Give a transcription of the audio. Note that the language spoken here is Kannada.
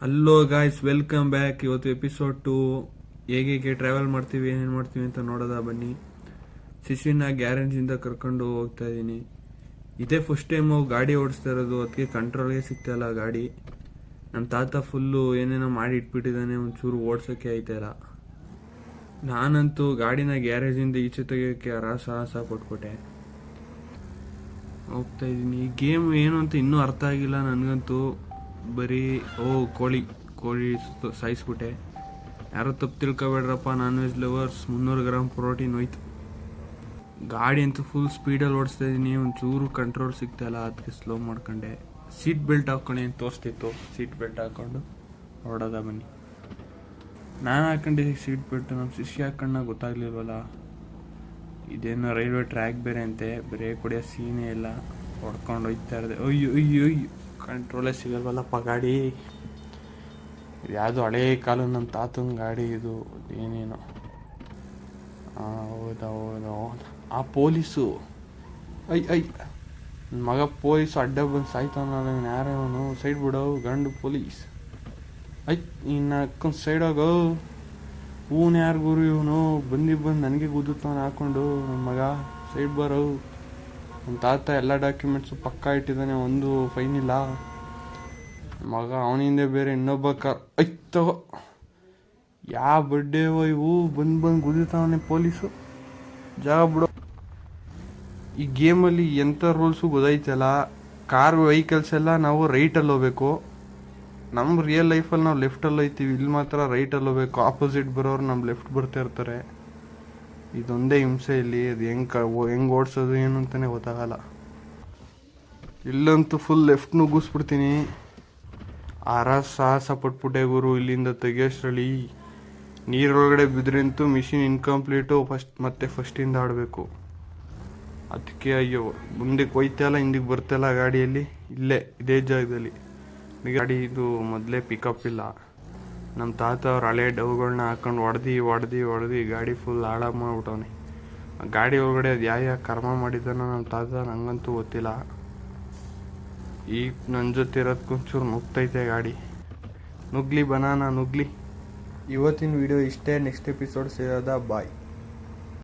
Hello guys, welcome back. ಇವತ್ತು ಎಪಿಸೋಡ್ 2 ಹೇಗೆ ಟ್ರಾವೆಲ್ ಮಾಡ್ತೀವಿ, ಏನೇನು ಮಾಡ್ತೀವಿ ಅಂತ ನೋಡೋದ ಬನ್ನಿ. ಶಿಶಿನ ಗ್ಯಾರೇಜಿಂದ ಕರ್ಕೊಂಡು ಹೋಗ್ತಾ ಇದ್ದೀನಿ. ಇದೇ ಫಸ್ಟ್ ಟೈಮು ಗಾಡಿ ಓಡಿಸ್ತಾ ಇರೋದು, ಅದಕ್ಕೆ ಕಂಟ್ರೋಲ್ಗೆ ಸಿಗ್ತಾಯಿಲ್ಲ ಗಾಡಿ. ನಮ್ಮ ತಾತ ಫುಲ್ಲು ಏನೇನೋ ಮಾಡಿ ಇಟ್ಬಿಟ್ಟಿದ್ದಾನೆ, ಒಂಚೂರು ಓಡ್ಸೋಕ್ಕೆ ಆಯ್ತಾಯಿಲ್ಲ. ನಾನಂತೂ ಗಾಡಿನ ಗ್ಯಾರೇಜಿಂದ ಈಚೆ ತೆಗಿಯೋಕ್ಕೆ ಸಾಹಸ ಪಟ್ಬಿಟ್ಟೆ. ಹೋಗ್ತಾ ಇದ್ದೀನಿ. ಗೇಮ್ ಏನು ಅಂತ ಇನ್ನೂ ಅರ್ಥ ಆಗಿಲ್ಲ ನನಗಂತೂ. ಬರೀ ಕೋಳಿ ಸಾಯಿಸ್ಬಿಟ್ಟೆ. ಯಾರೋ ತಪ್ಪು ತಿಳ್ಕೊಬೇಡ್ರಪ್ಪ, non veg lovers. 300 gram protein ಹೋಯ್ತು. ಗಾಡಿ ಅಂತೂ ಫುಲ್ ಸ್ಪೀಡಲ್ಲಿ ಓಡಿಸ್ತಾ ಇದ್ದೀನಿ, ಒಂಚೂರು ಕಂಟ್ರೋಲ್ ಸಿಗ್ತಾಯಿಲ್ಲ, ಅದಕ್ಕೆ ಸ್ಲೋ ಮಾಡ್ಕೊಂಡೆ. ಸೀಟ್ ಬೆಲ್ಟ್ ಹಾಕ್ಕೊಂಡು ಏನು ತೋರಿಸ್ತಿತ್ತು, ಸೀಟ್ ಬೆಲ್ಟ್ ಹಾಕ್ಕೊಂಡು ಹೊರಡೋದ ಬನ್ನಿ. ನಾನು ಹಾಕೊಂಡಿದ್ದೆ ಸೀಟ್ ಬೆಲ್ಟ್, ನಮ್ಮ ಶಿಷ್ಯ ಹಾಕೊಂಡ ಗೊತ್ತಾಗ್ಲಿಲ್ವಲ್ಲ. ಇದೇನೋ ರೈಲ್ವೆ ಟ್ರ್ಯಾಕ್ ಬೇರೆ ಅಂತೆ, ಬ್ರೇಕ್ ಹೊಡೆಯೋ ಸೀನೇ ಇಲ್ಲ. ಹೊಡ್ಕೊಂಡು ಹೋಯ್ತಾ ಇರದೆ. ಅಯ್ಯೋ ಕಂಟ್ರೋಲೇ ಸಿಗಲ್ವಲ್ಲಪ್ಪ ಗಾಡಿ. ಯಾವುದು ಹಳೇ ಕಾಲ ನಮ್ಮ ತಾತನ ಗಾಡಿ ಇದು, ಏನೇನೋ. ಹೌದಾ. ಆ ಪೊಲೀಸು ನನ್ನ ಮಗ ಪೊಲೀಸು ಅಡ್ಡ ಬಂದು ಸಾಯ್ತಾನ. ಯಾರೇವನು, ಸೈಡ್ ಬಿಡೋ ಗಂಡು ಪೊಲೀಸ್. ಇನ್ನು ಹಾಕೊಂಡು ಸೈಡ್ ಆಗೋ. ಹೂನು ಯಾರು ಗುರು ಇವನು, ಬಂದು ನನಗೆ ಗುದ್ದುತ್ತಾನೆ ಹಾಕೊಂಡು. ನನ್ನ ಮಗ ಸೈಡ್ ಬರೋ. ನನ್ನ ತಾತ ಎಲ್ಲ ಡಾಕ್ಯುಮೆಂಟ್ಸು ಪಕ್ಕಾ ಇಟ್ಟಿದ್ದಾನೆ, ಒಂದು ಫೈನ್ ಇಲ್ಲ. ಮಗ ಅವನಿಂದ ಬೇರೆ ಇನ್ನೊಬ್ಬ ತಗೋ. ಯಾವ ಬಡ್ಡೆವೋ ಇವು, ಬಂದು ಗುದ್ದುತ್ತಾನೆ ಪೊಲೀಸು. ಜಾಗ ಬಿಡೋ. ಈ ಗೇಮಲ್ಲಿ ಎಂಥ ರೂಲ್ಸು ಗೊತ್ತಾಯ್ತಲ್ಲ. ಕಾರ್ ವೆಹಿಕಲ್ಸ್ ಎಲ್ಲ ನಾವು ರೈಟಲ್ಲಿ ಹೋಗ್ಬೇಕು. ನಮ್ಮ ರಿಯಲ್ ಲೈಫಲ್ಲಿ ನಾವು ಲೆಫ್ಟಲ್ಲಿ ಹೋಗ್ತೀವಿ, ಇಲ್ಲಿ ಮಾತ್ರ ರೈಟಲ್ಲಿ ಹೋಗ್ಬೇಕು. ಆಪೋಸಿಟ್ ಬರೋರು ನಮ್ಮ ಲೆಫ್ಟ್ ಬರ್ತಾ ಇರ್ತಾರೆ. ಇದೊಂದೇ ಹಿಂಸೆ ಇಲ್ಲಿ. ಅದು ಹೆಂಗೆ ಓಡಿಸೋದು ಏನು ಅಂತಲೇ ಗೊತ್ತಾಗಲ್ಲ. ಇಲ್ಲಂತೂ ಫುಲ್ ಲೆಫ್ಟ್ ನುಗ್ಗಿಸ್ಬಿಡ್ತೀನಿ. ಸಾಹಸ ಪಟ್ಬಿಟ್ಟೆ ಗುರು, ಇಲ್ಲಿಂದ ತೆಗಿಯೋಷ್ಟರಲ್ಲಿ. ನೀರೊಳಗಡೆ ಬಿದ್ರಂತೂ ಮಿಷಿನ್ ಇನ್ಕಂಪ್ಲೀಟು. ಫಸ್ಟಿಂದ ಆಡಬೇಕು. ಅದಕ್ಕೆ ಅಯ್ಯೋ, ಮುಂದಕ್ಕೆ ಹೋಯ್ತಲ್ಲ, ಹಿಂದಕ್ಕೆ ಬರ್ತಲ್ಲ ಗಾಡಿಯಲ್ಲಿ. ಇದೇ ಜಾಗದಲ್ಲಿ ಗಾಡಿ. ಇದು ಮೊದಲೇ ಪಿಕಪ್ ಇಲ್ಲ. ನಮ್ಮ ತಾತ ಅವ್ರ ಹಳೆ ಡವ್ಗಳನ್ನ ಹಾಕೊಂಡು ಹೊಡೆದು ಗಾಡಿ ಫುಲ್ ಹಾಳಾಗಿ ಮಾಡ್ಬಿಟ್ಟವನೆ. ಗಾಡಿ ಒಳಗಡೆ ಅದು ಯಾವ ಕರ್ಮ ಮಾಡಿದ್ದಾನೋ ನಮ್ಮ ತಾತ, ನಂಗಂತೂ ಗೊತ್ತಿಲ್ಲ. ಈಗ ನನ್ನ ಜೊತೆ ಇರೋದಕ್ಕೊಂಚೂರು ನುಗ್ತೈತೆ ಗಾಡಿ. ನುಗ್ಲಿ. ಇವತ್ತಿನ ವಿಡಿಯೋ ಇಷ್ಟೇ. ನೆಕ್ಸ್ಟ್ ಎಪಿಸೋಡ್ ಸೇರೋದ. ಬಾಯ್.